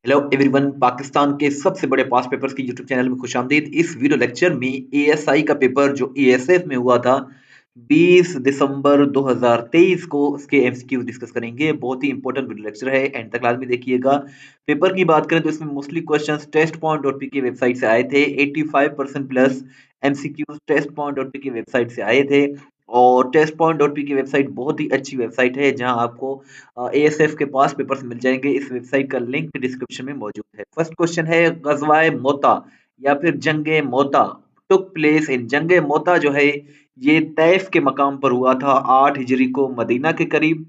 Hello everyone. Pakistan के सबसे बड़े पास पेपर्स की यूट्यूब चैनल में खुशामदीद। इस वीडियो लेक्चर में एएसआई का पेपर जो एएसएफ में हुआ था 20 दिसंबर 2023 को उसके एमसीक्यू डिस्कस करेंगे। बहुत ही इंपॉर्टेंट वीडियो लेक्चर है, एंड तक लाजमी देखिएगा। पेपर की बात करें तो इसमें mostly questions test point dot P की वेबसाइट से आए थे। 85% plus MCQ test point dot P की वेबसाइट से आए थे। और टेस्ट पॉइंट डॉट पी की वेबसाइट बहुत ही अच्छी वेबसाइट है, जहां आपको एएसएफ के पास पेपर्स मिल जाएंगे। इस वेबसाइट का लिंक डिस्क्रिप्शन में मौजूद है। फर्स्ट क्वेश्चन है, गजवाए मोता या फिर जंगे मोता टुक प्लेस इन। जंगे मोता जो है ये तैफ के मकाम पर हुआ था 8 हिजरी को मदीना के करीब।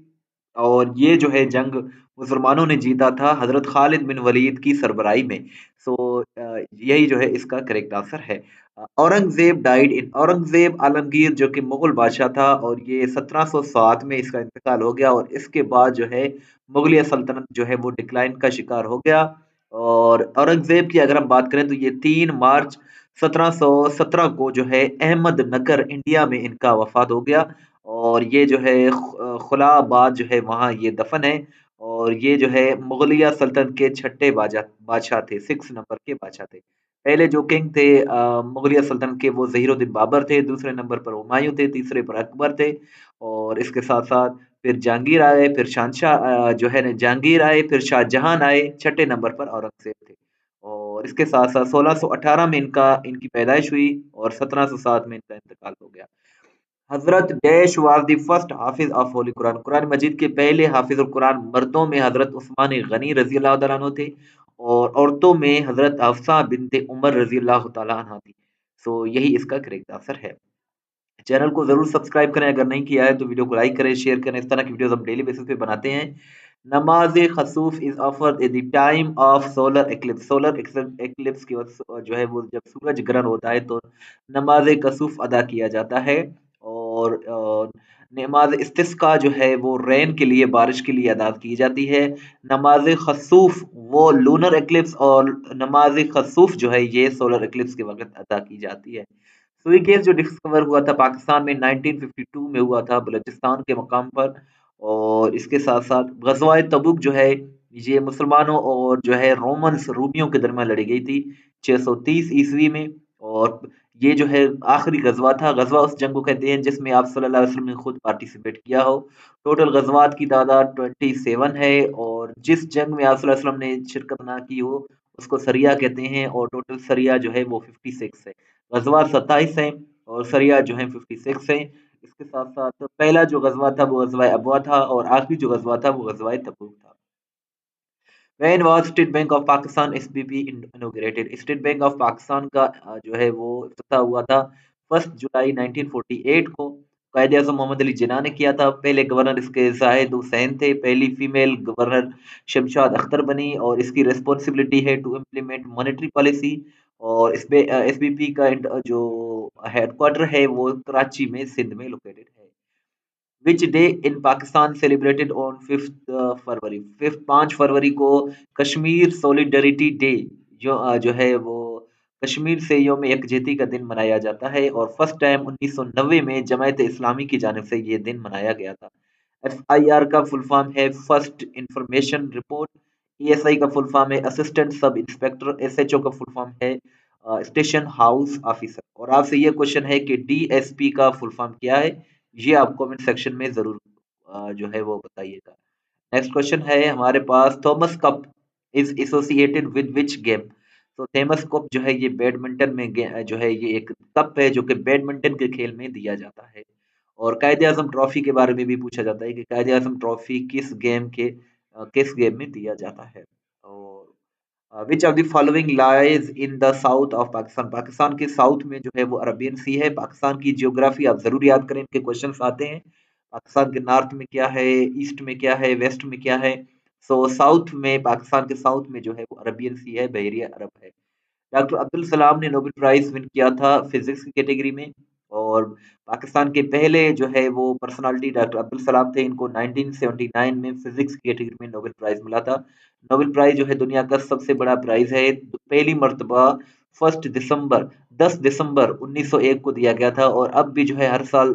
और ये जो है जंग मुसलमानों ने जीता था हजरत खालिद बिन वलीद की सरबराही में। सो यही जो है इसका करेक्ट आंसर है। Aurangzeb died in. औरंगजेब आलमगीर जो कि मुगल बादशाह था, और ये 1707 में इसका इंतकाल हो गया। और इसके बाद जो है मुगलिया सल्तनत जो है वो डिक्लाइन का शिकार हो गया। और औरंगजेब की अगर हम बात करें तो ये 3 मार्च 1717 को जो है अहमद नगर इंडिया में इनका वफात हो गया। और ये जो है खुलाबाद जो है वहाँ ये दफन है। और ये जो है मुगलिया सल्तनत के छठे बादशाह थे, 6 नंबर के बादशाह थे। पहले जो किंग थे मुगलिया सल्तनत के, वो ज़हीरुद्दीन बाबर थे। दूसरे नंबर पर हुमायूं थे। तीसरे पर अकबर थे। और इसके साथ साथ फिर जहांगीर आए, फिर शहनशाह जो है ना जहांगीर आए, फिर शाहजहां आए। छठे नंबर पर औरंगजेब थे। और इसके साथ साथ 1618 में इनकी पैदाइश हुई और 1707 में इनका इंतकाल हो गया। हजरत डैश वाज द फर्स्ट हाफिज ऑफ होली कुरान। कुरान मजीद के पहले हाफिज कुरान मर्दों में हजरत उस्मान गनी रजी अल्लाह तआला अन्हु थे। और औरतों में हजरत हफ्सा बिनते उमर रजी अल्लाह तआला अन्हा थी। सो यही इसका करेक्ट आंसर है। चैनल को जरूर सब्सक्राइब करें अगर नहीं किया है तो। वीडियो को लाइक करें, शेयर करें। इस तरह की वीडियोस हम डेली बेसिस पे बनाते हैं। नमाज खसूफ is offered at the time of solar eclipse. Solar eclipse की वक्त जो है वो जब सूरज ग्रहण होता है तो नमाज कसूफ अदा किया जाता है। और नमाज इस्तिस्का जो है वो रेन के लिए, बारिश के लिए अदा की जाती है। नमाज खसूफ वो लूनर एक्लिप्स, और नमाज खसूफ जो है ये सोलर एक्लिप्स के वक्त अदा की जाती है। सुई गैस जो डिस्कवर हुआ था पाकिस्तान में 1952 में हुआ था बलूचिस्तान के मकाम पर। और इसके साथ साथ गजवाए तबुक जो है ये मुसलमानों और जो है रोमन्स रूमियों के दरमियान लड़ी गई थी 630 ईस्वी में। और ये जो है आखिरी गजवा था। गजवा उस जंग को कहते हैं जिसमें आप सल्लल्लाहु अलैहि वसल्लम ने खुद पार्टिसिपेट किया हो। टोटल गजवात की तादाद 27 है। और जिस जंग में आप सल्लल्लाहु अलैहि वसल्लम ने शिरकत ना की हो उसको सरिया कहते हैं। और टोटल सरिया जो है वो 56 है। गजवा 27 है और सरिया जो है 56 है। इसके साथ साथ पहला जो गजवा था वो गजवा अबवा था, और आखिरी जो गजवा था वो गजवा तबूक था। When was state bank of Pakistan SBP inaugurated. State bank of Pakistan का जो है वो इफ्तिताह हुआ था 1 जुलाई 1948 को। कायदे आजम मोहम्मद अली जिन्ना ने किया था। पहले गवर्नर इसके जाहिद हुसैन थे। पहली फीमेल गवर्नर शमशाद अख्तर बनी। और इसकी रिस्पॉन्सिबिलिटी है टू इम्प्लीमेंट मॉनेटरी पॉलिसी। और इसमें एसबीपी का जो हेडक्वार्टर है वो कराची में, सिंध में लोकेटेड है। Which day in Pakistan celebrated on 5 फरवरी। 5 फरवरी को कश्मीर सॉलिडरिटी डे जो है वो कश्मीर से योम यकजहती का दिन मनाया जाता है। और फर्स्ट टाइम 1990 में जमायत इस्लामी की जानिब से ये दिन मनाया गया था। एफआईआर का फुल फॉर्म है फर्स्ट इंफॉर्मेशन रिपोर्ट। ईएसआई का फुल फॉर्म है असिस्टेंट सब इंस्पेक्टर। एसएचओ का फुल फॉर्म है स्टेशन हाउस ऑफिसर। और आपसे ये क्वेश्चन है कि डीएसपी का फुल फॉर्म क्या है, ये आप कमेंट सेक्शन में जरूर जो है वो बताइएगा। नेक्स्ट क्वेश्चन है हमारे पास, Thomas cup is associated with which game. तो थॉमस कप जो है ये बैडमिंटन में जो है ये एक कप है जो कि बैडमिंटन के खेल में दिया जाता है। और कायदे आजम ट्रॉफी के बारे में भी पूछा जाता है कि कायदे आजम ट्रॉफी किस गेम में दिया जाता है। और which of the following lies in the south of Pakistan. Pakistan के साउथ में जो है वो अरबियन सी है। पाकिस्तान की जियोग्राफी आप जरूर याद करें, इनके क्वेश्चंस आते हैं। पाकिस्तान के नॉर्थ में क्या है, ईस्ट में क्या है, वेस्ट में क्या है। सो साउथ में, पाकिस्तान के साउथ में जो है वो अरबियन सी है, बहरिया अरब है। डॉक्टर अब्दुल सलाम ने नोबेल प्राइज विन किया था फिजिक्स की कैटेगरी में। और पाकिस्तान के पहले जो है वो पर्सनालिटी डॉक्टर अब्दुल सलाम थे। इनको 1979 में फिजिक्स की कैटेगरी में नोबेल प्राइज मिला था। नोबेल प्राइज जो है दुनिया का सबसे बड़ा प्राइज है। पहली मर्तबा 1 दिसंबर 10 दिसंबर 1901 को दिया गया था। और अब भी जो है हर साल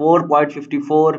4.54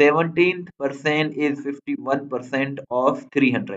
17% is 51% of 300،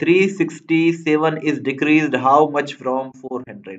367 is decreased how much from 400،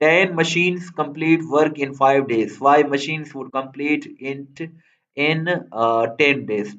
10 machines complete work in 5 days، 5 machines would complete it in 10 days،